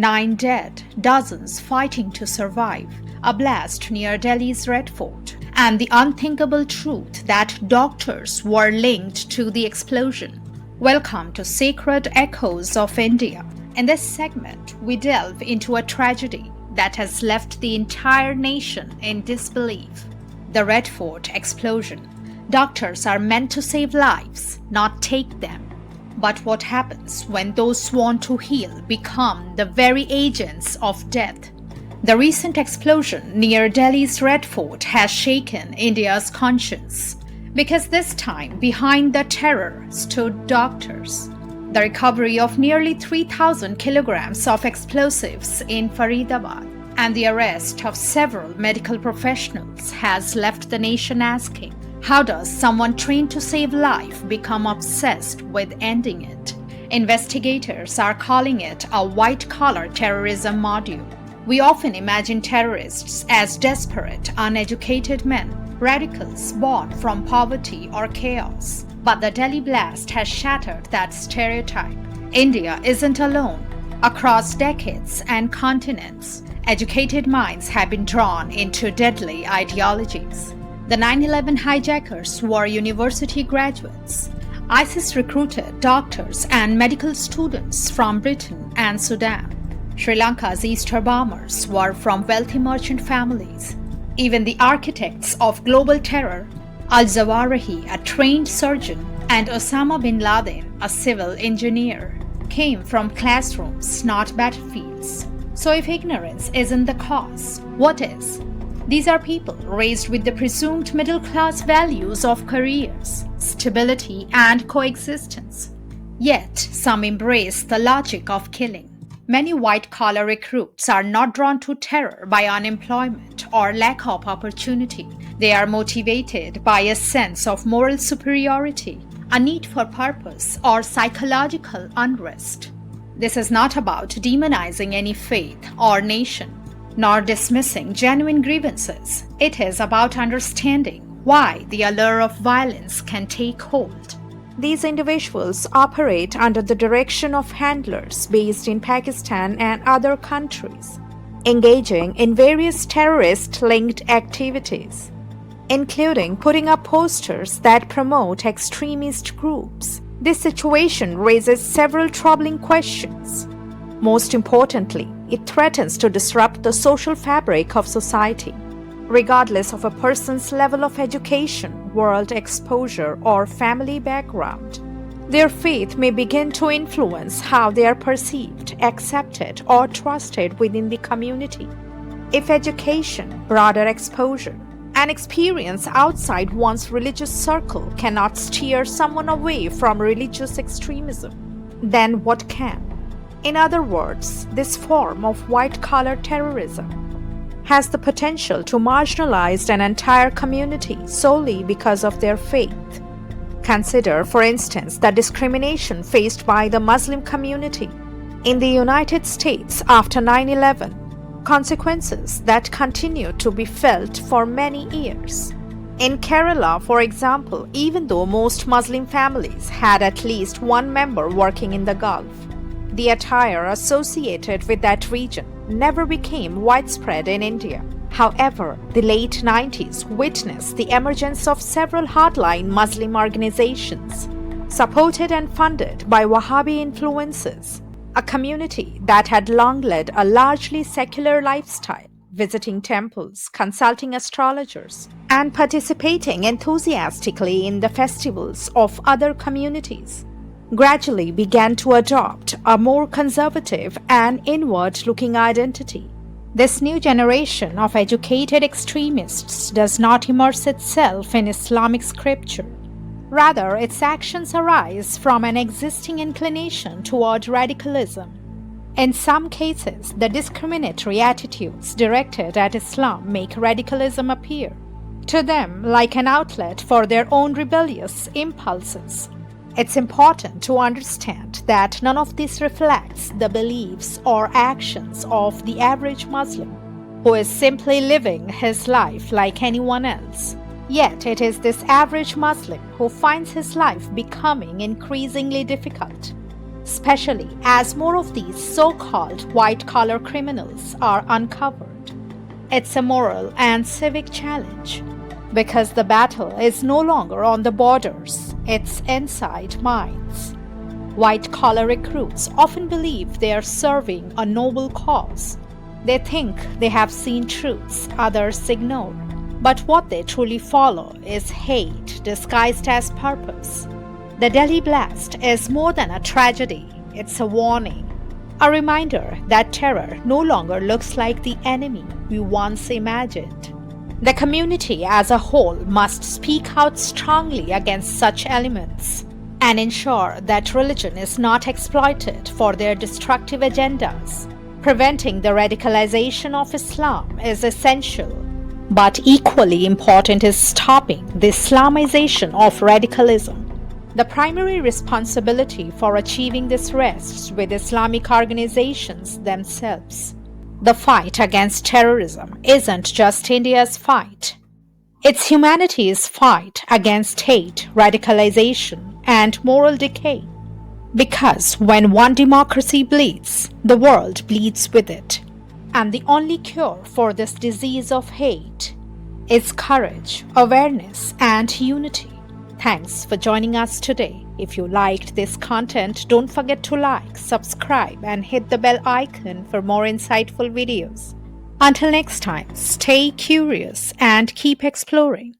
9 dead, dozens fighting to survive, a blast near Delhi's Red Fort, and the unthinkable truth that doctors were linked to the explosion. Welcome to Sacred Echoes of India. In this segment, we delve into a tragedy that has left the entire nation in disbelief. The Red Fort explosion. Doctors are meant to save lives, not take them. But what happens when those sworn to heal become the very agents of death? The recent explosion near Delhi's Red Fort has shaken India's conscience, because this time behind the terror stood doctors. The recovery of nearly 3,000 kilograms of explosives in Faridabad and the arrest of several medical professionals has left the nation asking, how does someone trained to save life become obsessed with ending it? Investigators are calling it a white-collar terrorism module. We often imagine terrorists as desperate, uneducated men, radicals born from poverty or chaos. But the Delhi blast has shattered that stereotype. India isn't alone. Across decades and continents, educated minds have been drawn into deadly ideologies. The 9/11 hijackers were university graduates. ISIS recruited doctors and medical students from Britain and Sudan. Sri Lanka's Easter bombers were from wealthy merchant families. Even the architects of global terror, al-Zawahiri, a trained surgeon, and Osama bin Laden, a civil engineer, came from classrooms, not battlefields. So if ignorance isn't the cause, what is? These are people raised with the presumed middle-class values of careers, stability, and coexistence. Yet, some embrace the logic of killing. Many white-collar recruits are not drawn to terror by unemployment or lack of opportunity. They are motivated by a sense of moral superiority, a need for purpose, or psychological unrest. This is not about demonizing any faith or nation, nor dismissing genuine grievances. It is about understanding why the allure of violence can take hold. These individuals operate under the direction of handlers based in Pakistan and other countries, engaging in various terrorist-linked activities, including putting up posters that promote extremist groups. This situation raises several troubling questions. Most importantly, it threatens to disrupt the social fabric of society. Regardless of a person's level of education, world exposure, or family background, their faith may begin to influence how they are perceived, accepted, or trusted within the community. If education, broader exposure, and experience outside one's religious circle cannot steer someone away from religious extremism, then what can? In other words, this form of white-collar terrorism has the potential to marginalize an entire community solely because of their faith. Consider, for instance, the discrimination faced by the Muslim community in the United States after 9/11, consequences that continue to be felt for many years. In Kerala, for example, even though most Muslim families had at least one member working in the Gulf, the attire associated with that region never became widespread in India. However, the late 90s witnessed the emergence of several hardline Muslim organizations, supported and funded by Wahhabi influences, a community that had long led a largely secular lifestyle, visiting temples, consulting astrologers, and participating enthusiastically in the festivals of other communities, gradually began to adopt a more conservative and inward-looking identity. This new generation of educated extremists does not immerse itself in Islamic scripture. Rather, its actions arise from an existing inclination toward radicalism. In some cases, the discriminatory attitudes directed at Islam make radicalism appear to them like an outlet for their own rebellious impulses. It's important to understand that none of this reflects the beliefs or actions of the average Muslim, who is simply living his life like anyone else. Yet it is this average Muslim who finds his life becoming increasingly difficult. especially as more of these so-called white-collar criminals are uncovered. It's a moral and civic challenge because the battle is no longer on the borders, it's inside minds. White-collar recruits often believe they are serving a noble cause. They think they have seen truths others ignore. But what they truly follow is hate disguised as purpose. The Delhi blast is more than a tragedy, it's a warning. A reminder that terror no longer looks like the enemy we once imagined. The community as a whole must speak out strongly against such elements and ensure that religion is not exploited for their destructive agendas. Preventing the radicalization of Islam is essential, but equally important is stopping the Islamization of radicalism. The primary responsibility for achieving this rests with Islamic organizations themselves. The fight against terrorism isn't just India's fight. It's humanity's fight against hate, radicalization, and moral decay. Because when one democracy bleeds, the world bleeds with it. And the only cure for this disease of hate is courage, awareness, and unity. Thanks for joining us today. If you liked this content, don't forget to like, subscribe, and hit the bell icon for more insightful videos. Until next time, stay curious and keep exploring.